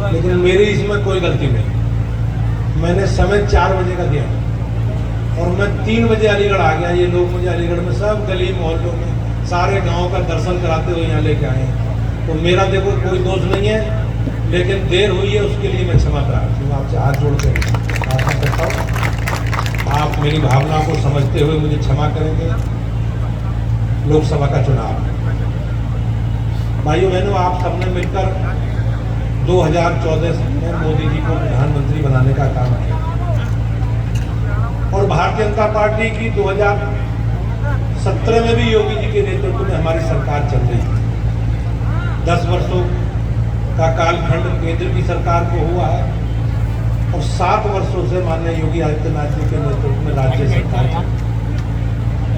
लेकिन मेरी इसमें कोई गलती नहीं। मैंने समय 4 बजे का दिया और मैं 3 बजे अलीगढ़ आ गया। ये लोग मुझे अलीगढ़ में सब गली मोहल्लों में सारे गांव का दर्शन कराते हुए यहाँ लेके आए हैं। तो मेरा देखो कोई दोष नहीं है, लेकिन देर हुई है उसके लिए मैं क्षमा प्रार्थी हूँ। आपसे हाथ जोड़ के प्रार्थना करता हूँ, आप मेरी भावना को समझते हुए मुझे क्षमा करेंगे। लोकसभा का चुनाव, भाइयों बहनों, आप सबने मिलकर 2014 में मोदी जी को प्रधानमंत्री बनाने का काम किया और भारतीय जनता पार्टी की 2017 में भी योगी जी के नेतृत्व में हमारी सरकार चल रही है। 10 वर्षों का कालखंड केंद्र की सरकार को हुआ है और 7 वर्षों से माननीय योगी आदित्यनाथ जी के नेतृत्व में राज्य सरकार चल रही है।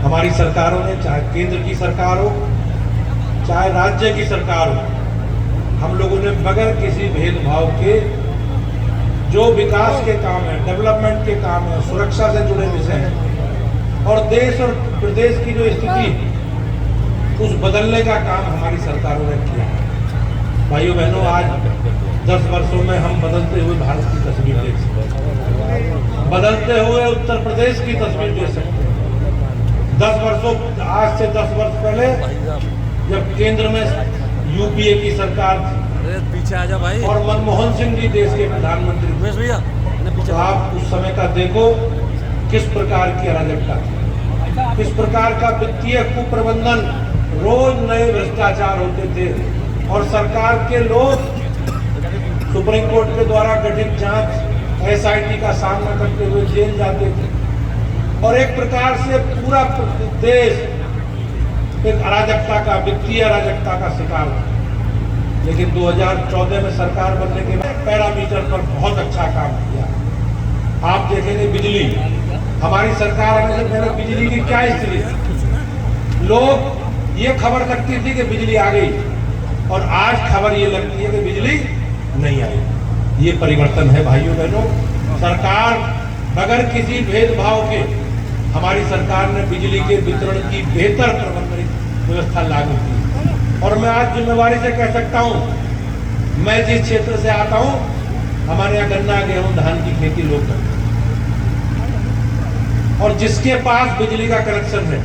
हमारी सरकारों ने, चाहे केंद्र की सरकार हो चाहे राज्य की सरकार हो, हम लोगों ने बगैर किसी भेदभाव के जो विकास के काम है, डेवलपमेंट के काम है, सुरक्षा से जुड़े विषय हैं और देश और प्रदेश की जो स्थिति उस बदलने का काम हमारी सरकारों ने किया। भाइयों बहनों, आज 10 वर्षों में हम बदलते हुए भारत की तस्वीर देख सकते हैं, बदलते हुए उत्तर प्रदेश की तस्वीर देख सकते हैं। 10 वर्षों, आज से 10 वर्ष पहले जब केंद्र में यूपीए की सरकार थी, पीछे आजा भाई, और मनमोहन सिंह जी देश के प्रधानमंत्री भैया, तो आप उस समय का देखो किस प्रकार की अराजकता थी, किस प्रकार का वित्तीय कुप्रबंधन, रोज नए भ्रष्टाचार होते थे और सरकार के लोग सुप्रीम कोर्ट के द्वारा गठित जांच एसआईटी का सामना करते हुए जेल जाते थे और एक प्रकार से पूरा देश एक अराजकता का, वित्तीय अराजकता का शिकार था। लेकिन 2014 में सरकार बनने के बाद पैरामीटर पर बहुत अच्छा काम किया। आप देखेंगे बिजली, हमारी सरकार आने से पहले बिजली की क्या स्थिति थी, लोग ये खबर लगती थी कि बिजली आ गई और आज खबर ये लगती है कि बिजली नहीं आई। ये परिवर्तन है भाइयों बहनों। सरकार बगैर किसी भेदभाव के, हमारी सरकार ने बिजली के वितरण की बेहतर प्रबंधन व्यवस्था लागू की और मैं आज जिम्मेवारी से कह सकता हूं, मैं जिस क्षेत्र से आता हूं, हमारे यहाँ गन्ना, गेहूं, धान की खेती लोग करते हैं और जिसके पास बिजली का कनेक्शन है,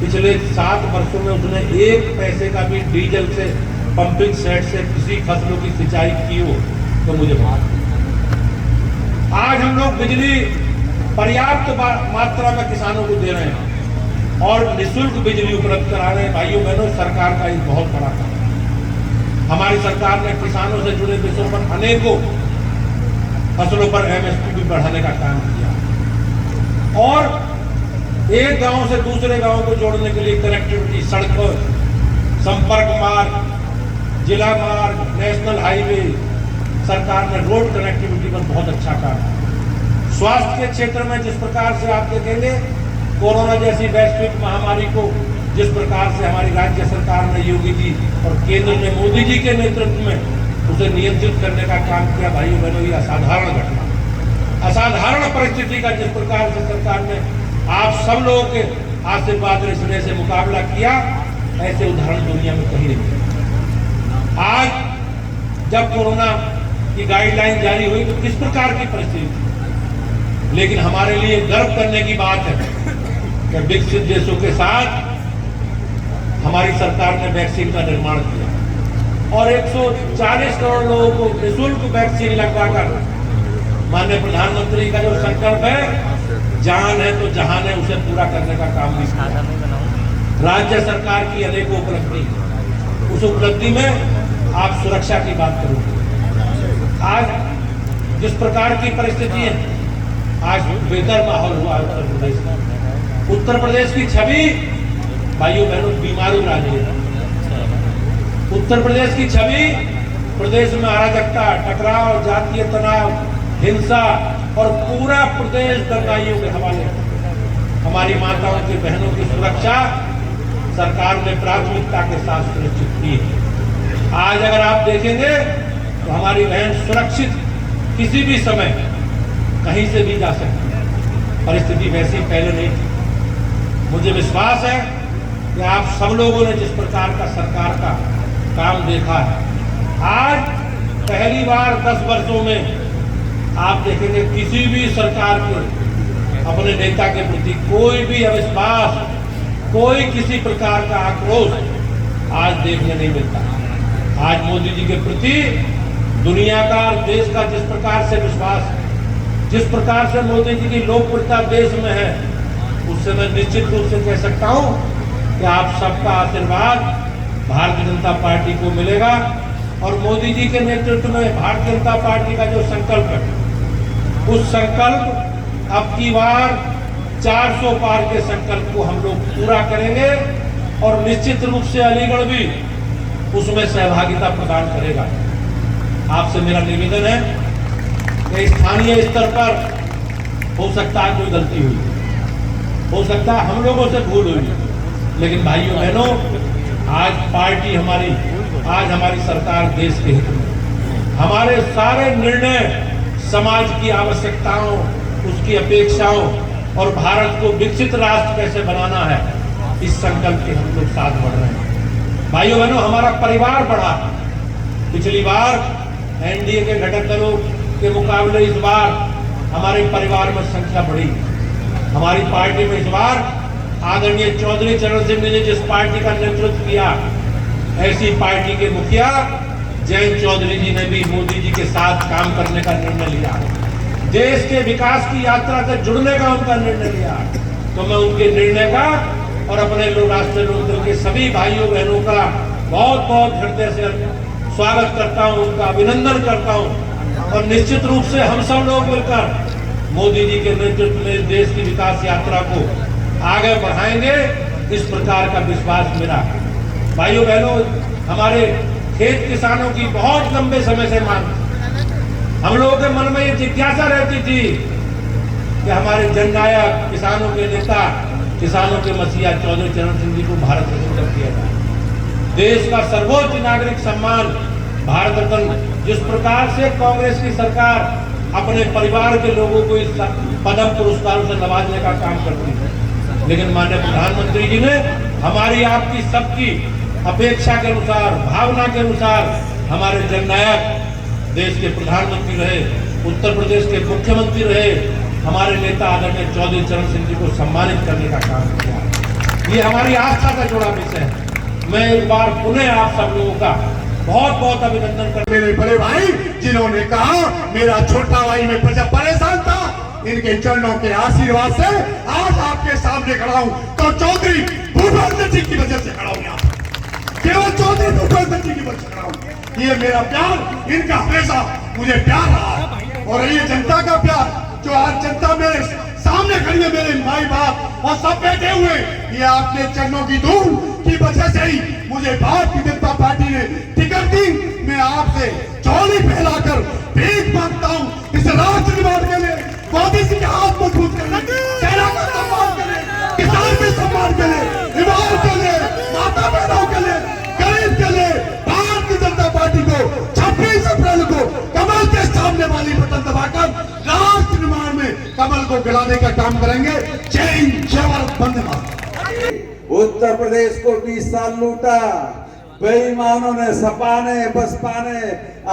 पिछले 7 वर्षों में उसने 1 पैसे का भी डीजल से, पंपिंग सेट से किसी फसलों की सिंचाई की हो तो मुझे बात। आज हम लोग बिजली पर्याप्त मात्रा में किसानों को दे रहे हैं और निःशुल्क बिजली उपलब्ध करा रहे हैं। भाइयों बहनों, सरकार का एक बहुत बड़ा काम है। हमारी सरकार ने किसानों से जुड़े विषयों पर अनेकों फसलों पर एमएसपी भी बढ़ाने का काम किया और एक गांव से दूसरे गांव को जोड़ने के लिए कनेक्टिविटी, सड़कों, संपर्क मार्ग, जिला मार्ग, नेशनल हाईवे, सरकार ने रोड कनेक्टिविटी पर बहुत अच्छा काम किया। स्वास्थ्य के क्षेत्र में जिस प्रकार से आप देखेंगे, कोरोना जैसी वैश्विक महामारी को जिस प्रकार से हमारी राज्य सरकार ने, योगी जी और केंद्र ने मोदी जी के नेतृत्व में उसे नियंत्रित करने का काम किया। भाइयों बहनों, ये असाधारण घटना, असाधारण परिस्थिति का जिस प्रकार से सरकार ने आप सब लोगों के आशीर्वाद और स्नेह से मुकाबला किया, ऐसे उदाहरण दुनिया में कहीं नहीं। आज जब कोरोना की गाइडलाइन जारी हुई तो किस प्रकार की परिस्थिति थी, लेकिन हमारे लिए गर्व करने की बात है कि विकसित देशों के साथ हमारी सरकार ने वैक्सीन का निर्माण किया और 140 करोड़ लोगों को निःशुल्क वैक्सीन लगवाकर माननीय प्रधानमंत्री का जो संकल्प है, जान है तो जहान है, उसे पूरा करने का काम भी किया। राज्य सरकार की अनेकों उपलब्धि, उस उपलब्धि में आप सुरक्षा की बात करोगे। आज जिस प्रकार की परिस्थिति है, आज बेहतर माहौल हुआ उत्तर प्रदेश में। उत्तर प्रदेश की छवि भाइयों बहनों बीमारू राज्य है। उत्तर प्रदेश की छवि प्रदेश में अराजकता, टकराव, जातीय तनाव, हिंसा और पूरा प्रदेश दंगाइयों के हवाले। हमारी माताओं की, बहनों की सुरक्षा सरकार ने प्राथमिकता के साथ सुनिश्चित की है। आज अगर आप देखेंगे तो हमारी बहन सुरक्षित किसी भी समय कहीं से भी जा सकती है। परिस्थिति वैसी पहले नहीं थी। मुझे विश्वास है कि आप सब लोगों ने जिस प्रकार का सरकार का काम देखा है। आज पहली बार 10 वर्षों में आप देखेंगे किसी भी सरकार के अपने नेता के प्रति कोई भी अविश्वास, कोई किसी प्रकार का आक्रोश आज देखने नहीं मिलता। आज मोदी जी के प्रति दुनिया का और देश का जिस प्रकार से विश्वास, जिस प्रकार से मोदी जी की लोकप्रियता देश में है, उससे मैं निश्चित रूप से कह सकता हूं कि आप सबका आशीर्वाद भारतीय जनता पार्टी को मिलेगा और मोदी जी के नेतृत्व में भारतीय जनता पार्टी का जो संकल्प है, उस संकल्प अब की बार 400 पार के संकल्प को हम लोग पूरा करेंगे और निश्चित रूप से अलीगढ़ भी उसमें सहभागिता प्रदान करेगा। आपसे मेरा निवेदन है कि स्थानीय स्तर पर हो सकता है कोई गलती हुई, हो सकता है हम लोगों से भूल हुई, लेकिन भाइयों बहनों, आज पार्टी हमारी, आज हमारी सरकार देश के हित में, हमारे सारे निर्णय समाज की आवश्यकताओं, उसकी अपेक्षाओं और भारत को विकसित राष्ट्र कैसे बनाना है, इस संकल्प के हम लोग साथ बढ़ रहे हैं। भाइयों बहनों, हमारा परिवार बढ़ा। पिछली बार एनडीए के घटक दलों के मुकाबले इस बार हमारे परिवार में संख्या बढ़ी। हमारी पार्टी में इस बार आदरणीय चौधरी चरण सिंह ने जिस पार्टी का नेतृत्व किया, ऐसी पार्टी के मुखिया जयंत चौधरी जी ने भी मोदी जी के साथ काम करने का निर्णय लिया, देश के विकास की यात्रा से जुड़ने का उनका निर्णय लिया। तो मैं उनके निर्णय का और अपने लोक राष्ट्रीय लोकदल के सभी भाइयों बहनों का बहुत बहुत हृदय से स्वागत करता हूं, उनका अभिनंदन करता हूं और निश्चित रूप से हम सब लोग मिलकर मोदी जी के नेतृत्व में देश की विकास यात्रा को आगे बढ़ाएंगे, इस प्रकार का विश्वास मेरा। भाइयों बहनों, हमारे खेत किसानों की बहुत लंबे समय से मांग, हम लोगों के मन में ये जिज्ञासा रहती थी कि हमारे जननायक, किसानों के नेता, किसानों के मसीहा चौधरी चरण सिंह जी को भारत रत्न किया जाए। देश का सर्वोच्च नागरिक सम्मान भारत रत्न, जिस प्रकार से कांग्रेस की सरकार अपने परिवार के लोगों को इस पद्म पुरस्कारों से नवाजने का काम करती है, लेकिन माननीय प्रधानमंत्री जी ने हमारी, आपकी, सबकी अपेक्षा के अनुसार, भावना के अनुसार हमारे जननायक, देश के प्रधानमंत्री रहे, उत्तर प्रदेश के मुख्यमंत्री रहे, हमारे नेता आदरणीय चौधरी चरण सिंह जी को सम्मानित करने का काम किया। ये हमारी आस्था से जुड़ा विषय है। मैं एक बार पुनः आप सब लोगों का बहुत बहुत अभिनंदन करता हूं। मेरे बड़े भाई जिन्होंने कहा मेरा छोटा भाई मैं परेशान था, इनके चरणों के आशीर्वाद से आज आपके सामने खड़ा हूं, तो चौधरी भूपेंद्र जी की वजह से खड़ा हूं। यहाँ केवल चौधरी भूपेंद्र जी की वजह से खड़ा हूं। ये मेरा प्यार, इनका हमेशा मुझे प्यार रहा और ये जनता का प्यार, जो आज जनता मेरे सामने खड़ी है, मेरे भाई बाप और सब बैठे हुए, ये आपके चरणों की धूल की वजह से ही मुझे भारतीय जनता पार्टी ने टिकट दी। मैं आपसे झोली फैलाकर भीख मांगता हूं, इस राष्ट्र निर्माण के लिए मोदी जी के हाथ मजबूत करने, सेना का सम्मान करें, किसान के सम्मान के लिए, युवाओं के लिए, माता बहनों के लिए, गरीब के लिए भारतीय जनता पार्टी को 26 अप्रैल को कमल के सामने वाली बटन दबाकर राष्ट्र निर्माण में कमल को गिराने का काम करेंगे। जय हिंद, जय भारत, वंदे मातरम। उत्तर प्रदेश को 20 साल लूटा, बेईमानों ने, सपा ने, बसपा ने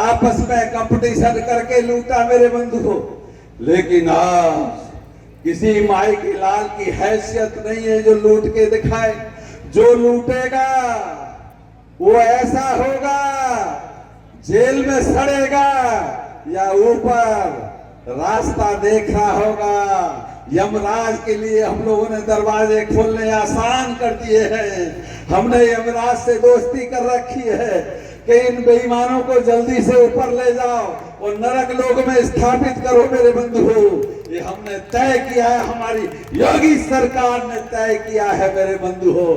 आपस में कंपटीशन करके लूटा मेरे बंधुओं। लेकिन आज किसी माई की लाल की हैसियत नहीं है जो लूट के दिखाए। जो लूटेगा वो ऐसा होगा, जेल में सड़ेगा या ऊपर रास्ता देखा होगा। यमराज के लिए हम लोगों ने दरवाजे खोलने आसान कर दिए हैं। हमने यमराज से दोस्ती कर रखी है कि इन बेईमानों को जल्दी से ऊपर ले जाओ और नरक लोक में स्थापित करो मेरे बंधुओं। ये हमने तय किया है, हमारी योगी सरकार ने तय किया है मेरे बंधुओं।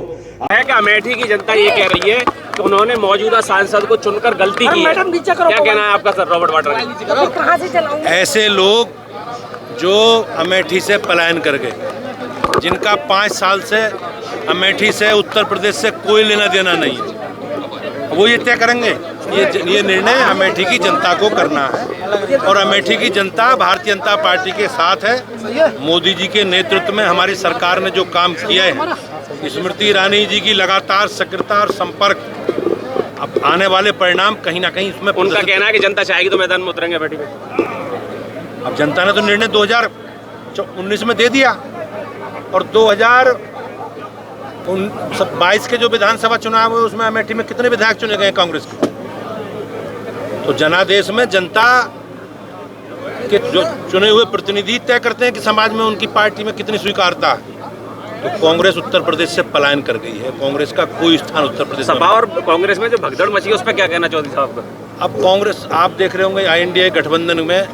है कि अमेठी की जनता ये कह रही है कि उन्होंने मौजूदा सांसद को चुनकर गलती की है। क्या कहना है आपका सर रॉबर्ट वाड्रा? ऐसे लोग जो अमेठी से पलायन कर गए, जिनका 5 साल से अमेठी से, उत्तर प्रदेश से कोई लेना देना नहीं है, वो ये तय करेंगे। ये निर्णय अमेठी की जनता को करना है और अमेठी की जनता भारतीय जनता पार्टी के साथ है। मोदी जी के नेतृत्व में हमारी सरकार ने जो काम किया है, स्मृति ईरानी जी की लगातार सक्रियता और संपर्क अब आने वाले परिणाम कहीं ना कहीं उसमें उनका कहना है कि जनता चाहेगी तो मैदान में उतरेंगे बैठी में। अब जनता ने तो निर्णय 2019 में दे दिया और 2022 के जो विधानसभा चुनाव हुए उसमें अमेठी में कितने विधायक चुने गए कांग्रेस के। तो जनादेश में जनता के जो चुने हुए प्रतिनिधि तय करते हैं कि समाज में उनकी पार्टी में कितनी स्वीकारता है। तो कांग्रेस उत्तर प्रदेश से पलायन कर गई है। कांग्रेस का कोई स्थान उत्तर प्रदेश में सपा और कांग्रेस में जो भगदड़ मची है उस पर क्या कहना चौधरी साहब का? अब कांग्रेस आप देख रहे होंगे INDA गठबंधन में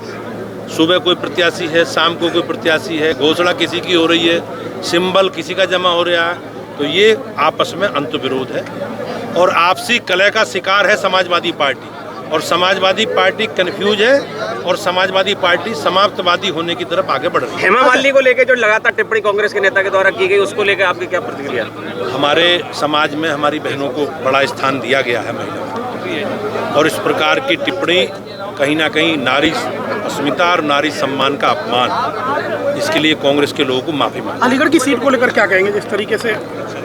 सुबह कोई प्रत्याशी है, शाम को कोई प्रत्याशी है, घोषणा किसी की हो रही है, सिंबल किसी का जमा हो रहा है। तो ये आपस में अंतर्विरोध है और आपसी कलह का शिकार है समाजवादी पार्टी। और समाजवादी पार्टी कंफ्यूज है और समाजवादी पार्टी समाप्तवादी होने की तरफ आगे बढ़ रही है। हेमा मालिनी को लेकर जो लगातार टिप्पणी कांग्रेस के नेता के द्वारा की गई उसको लेकर आपकी क्या प्रतिक्रिया? हमारे समाज में हमारी बहनों को बड़ा स्थान दिया गया है महिला, और इस प्रकार की टिप्पणी कहीं ना कहीं नारी अस्मिता और नारी सम्मान का अपमान, इसके लिए कांग्रेस के लोगों को माफी मांगी। अलीगढ़ की सीट को लेकर क्या कहेंगे? जिस तरीके से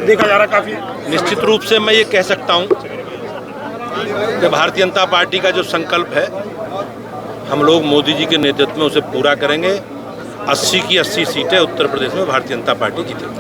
देखा जा रहा है काफी निश्चित रूप से मैं ये कह सकता हूँ कि भारतीय जनता पार्टी का जो संकल्प है हम लोग मोदी जी के नेतृत्व में उसे पूरा करेंगे। 80 की 80 सीटें उत्तर प्रदेश में भारतीय जनता पार्टी जीतेगी।